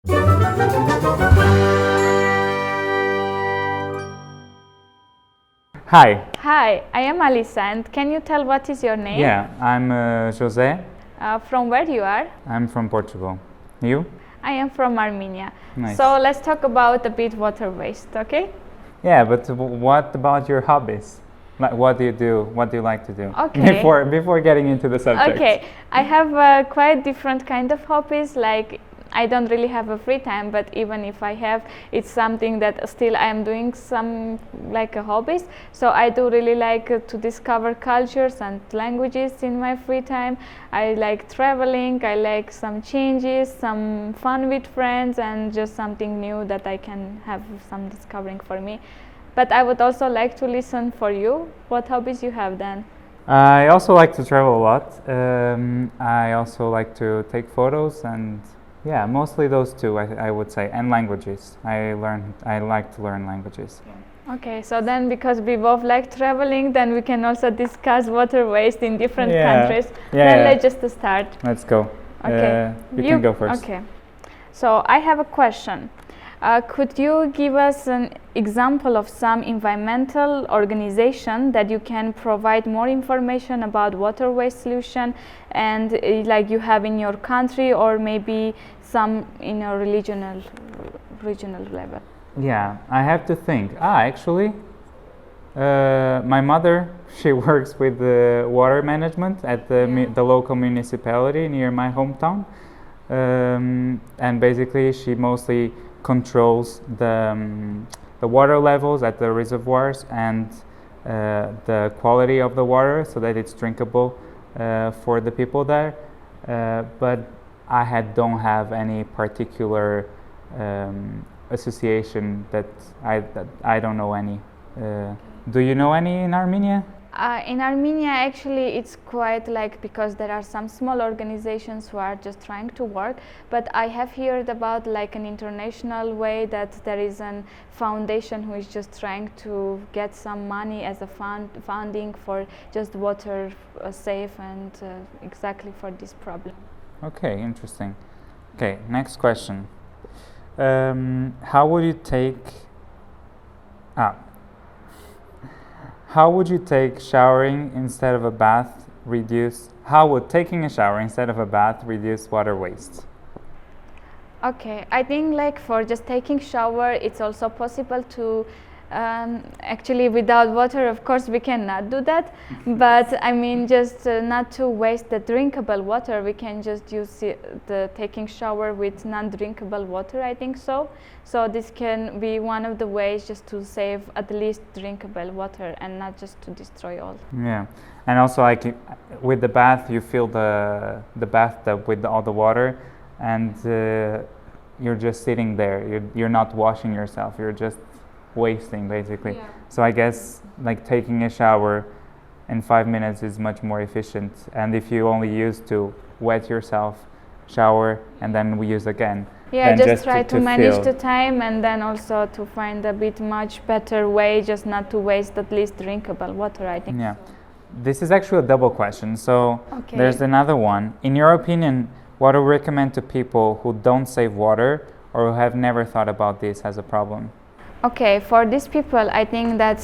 Hi. Hi, I am Alisa, and can you tell what is your name? Yeah, I'm José. From where you are? I'm from Portugal. You? I am from Armenia. Nice. So let's talk about a bit water waste, okay? Yeah, but what about your hobbies? Like, what do you do? What do you like to do? Okay. Before getting into the subject. Okay, I have quite different kind of hobbies. Like, I don't really have a free time, but even if I have, it's something that still I am doing some like a hobbies. So I do really like to discover cultures and languages in my free time. I like traveling, I like some changes, some fun with friends, and just something new that I can have some discovering for me. But I would also like to listen for you. What hobbies you have then? I also like to travel a lot. I also like to take photos and yeah, mostly those two, I would say, and languages. I like to learn languages. Okay, so then because we both like traveling, then we can also discuss water waste in different countries. Then let's just start. Let's go. Okay. You can go first. Okay. So I have a question. Could you give us an example of some environmental organization that you can provide more information about water waste solution and like you have in your country or maybe some in a regional level? Yeah, I have to think. Actually, my mother, she works with the water management at the local municipality near my hometown, and basically she mostly controls the water levels at the reservoirs and the quality of the water so that it's drinkable for the people there. But don't have any particular association that I don't know any. Do you know any in Armenia? In Armenia, actually, it's quite like because there are some small organizations who are just trying to work. But I have heard about like an international way that there is a foundation who is just trying to get some money as a funding for just water safe and exactly for this problem. Okay, interesting. Okay, next question. How would you take showering instead of a bath reduce? How would taking a shower instead of a bath reduce water waste? Okay, I think like for just taking shower, it's also possible to actually without water, of course, we cannot do that. But I mean, just not to waste the drinkable water, we can just use the taking shower with non-drinkable water. I think so. So this can be one of the ways just to save at least drinkable water and not just to destroy all. Yeah, and also like with the bath, you fill the bathtub with all the water, and you're just sitting there. You're not washing yourself. You're just wasting basically. Yeah. So I guess like taking a shower in 5 minutes is much more efficient, and if you only use to wet yourself, shower, and then we use again. Yeah, just try to manage the time and then also to find a bit much better way just not to waste at least drinkable water, I think. Yeah. This is actually a double question, so there's another one. In your opinion, what do you recommend to people who don't save water or who have never thought about this as a problem? Okay, for these people, I think that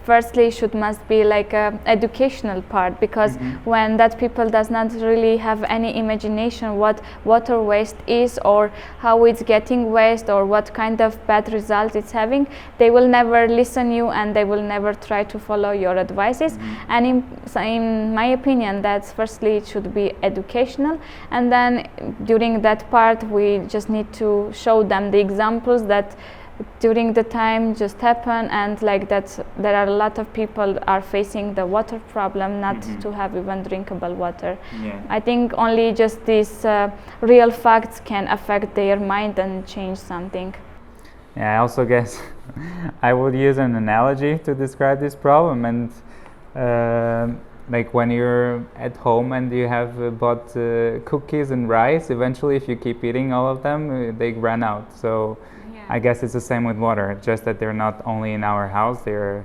firstly must be like a educational part, because when that people does not really have any imagination what water waste is or how it's getting waste or what kind of bad results it's having, they will never listen you and they will never try to follow your advices. And in my opinion, that's firstly it should be educational, and then during that part we just need to show them the examples that during the time just happen, and like that there are a lot of people are facing the water problem, not to have even drinkable water. I think only just these real facts can affect their mind and change something. Yeah, I also guess I would use an analogy to describe this problem, and like when you're at home and you have bought cookies and rice, eventually if you keep eating all of them, they run out. So I guess it's the same with water, just that they're not only in our house, they're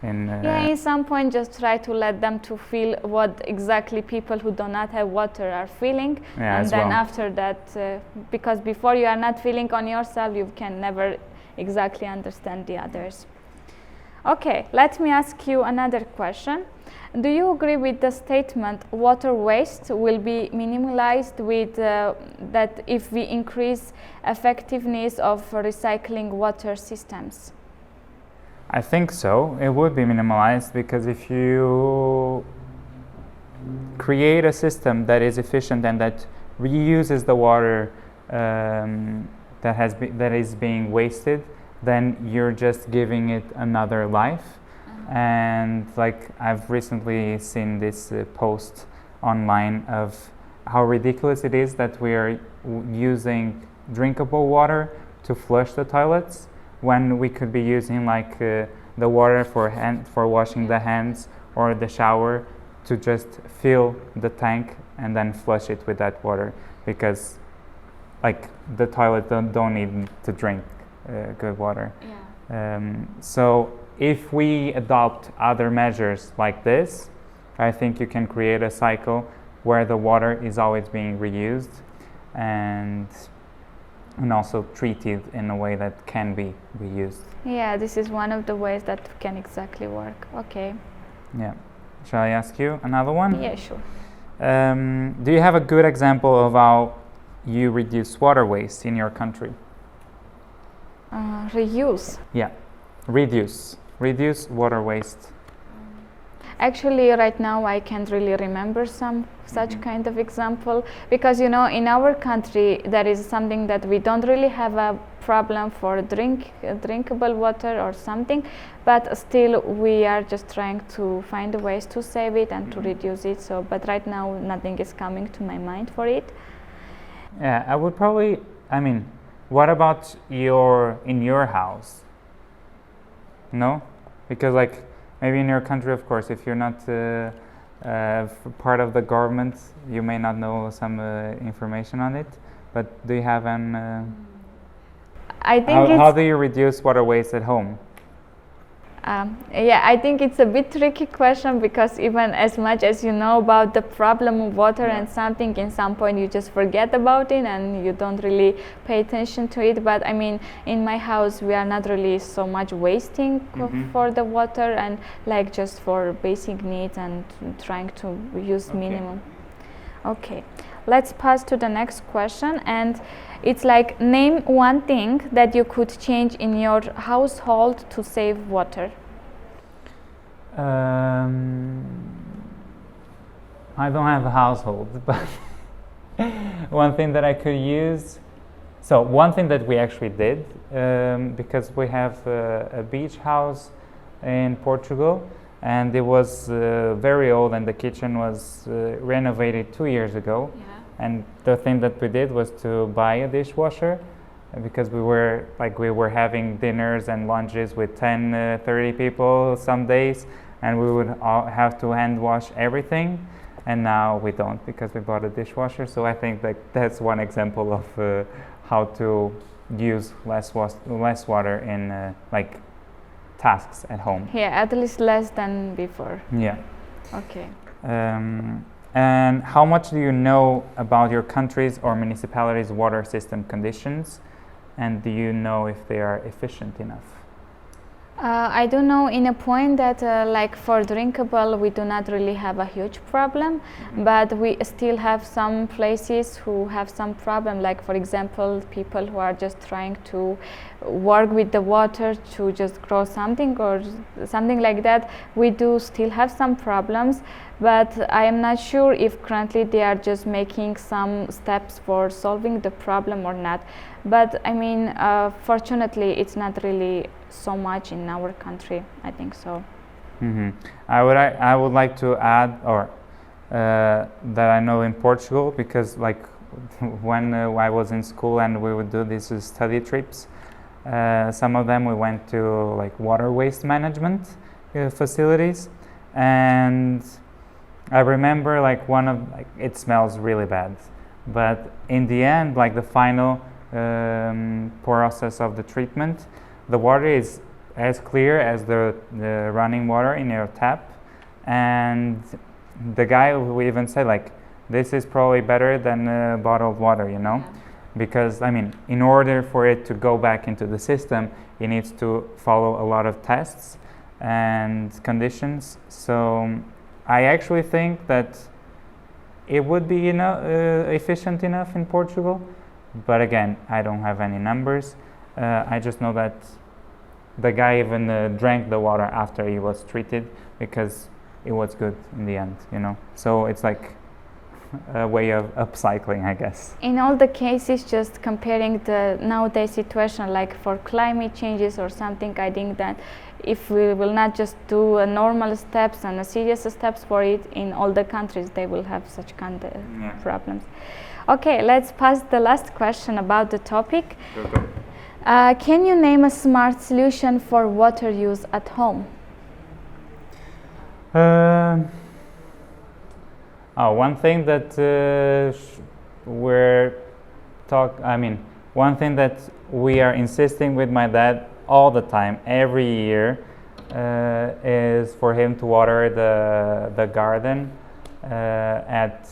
in yeah, in some point just try to let them to feel what exactly people who do not have water are feeling, Yeah, and as then well. after that, because before you are not feeling on yourself, you can never exactly understand the others. Okay, let me ask you another question. Do you agree with the statement water waste will be minimalized with that if we increase effectiveness of recycling water systems? I think so. It would be minimalized because if you create a system that is efficient and that reuses the water that is being wasted, then you're just giving it another life. And like I've recently seen this post online of how ridiculous it is that we are using drinkable water to flush the toilets when we could be using like the water for washing the hands or the shower to just fill the tank and then flush it with that water, because like the toilet don't need to drink good water. So if we adopt other measures like this, I think you can create a cycle where the water is always being reused and also treated in a way that can be reused. Yeah, this is one of the ways that can exactly work. Okay. Yeah. Shall I ask you another one? Yeah, sure. Do you have a good example of how you reduce water waste in your country? Reuse. Yeah. Reduce water waste. Actually, right now I can't really remember some such kind of example, because you know, in our country there is something that we don't really have a problem for drinkable water or something, but still we are just trying to find ways to save it and to reduce it. So, but right now nothing is coming to my mind for it. Yeah, I would probably. I mean, what about in your house? No, because like maybe in your country, of course, if you're not part of the government, you may not know some information on it. But do you have an? I think how do you reduce water waste at home? Yeah, I think it's a bit tricky question, because even as much as you know about the problem of water and something, in some point you just forget about it and you don't really pay attention to it. But I mean, in my house we are not really so much wasting for the water, and like just for basic needs and trying to use minimum. Okay, let's pass to the next question, and it's like, name one thing that you could change in your household to save water. I don't have a household, but one thing that I could use. So one thing that we actually did, because we have a beach house in Portugal, and it was very old, and the kitchen was renovated 2 years ago. And the thing that we did was to buy a dishwasher, because we were having dinners and lunches with 10, 30 people some days, and we would all have to hand wash everything. And now we don't, because we bought a dishwasher. So I think that that's one example of how to use less water in like tasks at home. Yeah, at least less than before. Yeah. Okay. And how much do you know about your country's or municipality's water system conditions, and do you know if they are efficient enough? I do know in a point that like for drinkable we do not really have a huge problem, but we still have some places who have some problem, like for example people who are just trying to work with the water to just grow something or something like that. We do still have some problems, but I am not sure if currently they are just making some steps for solving the problem or not. But I mean, fortunately it's not really so much in our country, I think so. I would like to add that I know in Portugal, because like when I was in school and we would do these study trips, some of them we went to like water waste management facilities, and I remember like it smells really bad, but in the end, like the final process of the treatment, the water is as clear as the running water in your tap. And the guy who even said, like, this is probably better than bottled water, you know? Yeah. Because, I mean, in order for it to go back into the system, it needs to follow a lot of tests and conditions. So I actually think that it would be efficient enough in Portugal. But again, I don't have any numbers. I just know that the guy even drank the water after he was treated because it was good in the end, you know? So it's like a way of upcycling, I guess. In all the cases, just comparing the nowadays situation, like for climate changes or something, I think that if we will not just do normal steps and serious steps for it, in all the countries they will have such kind of problems. Okay, let's pass the last question about the topic. Go. Can you name a smart solution for water use at home? One thing that one thing that we are insisting with my dad all the time, every year, is for him to water the garden at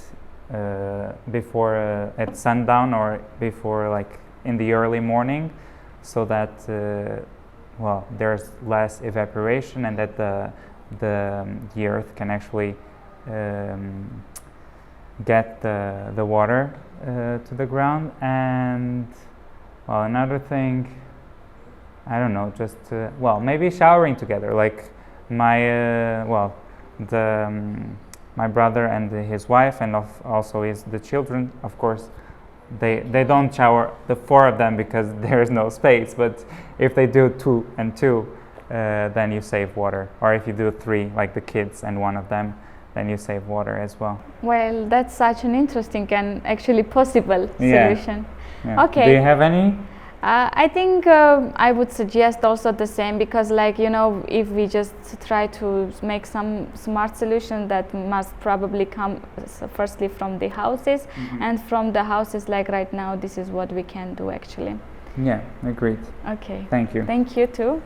sundown or before, like, in the early morning, so that there's less evaporation and that the earth can actually get the water to the ground. And another thing, I don't know, just maybe showering together, like my my brother and his wife, and also the children, of course. They don't shower, the four of them, because there is no space, but if they do 2 and 2, then you save water. Or if you do 3, like the kids and one of them, then you save water as well. Well, that's such an interesting and actually possible solution. Yeah. Okay. Do you have any? I think I would suggest also the same, because, like, you know, if we just try to make some smart solution, that must probably come firstly from the houses, and from the houses, like right now, this is what we can do actually. Yeah, agreed. Okay. Thank you. Thank you too.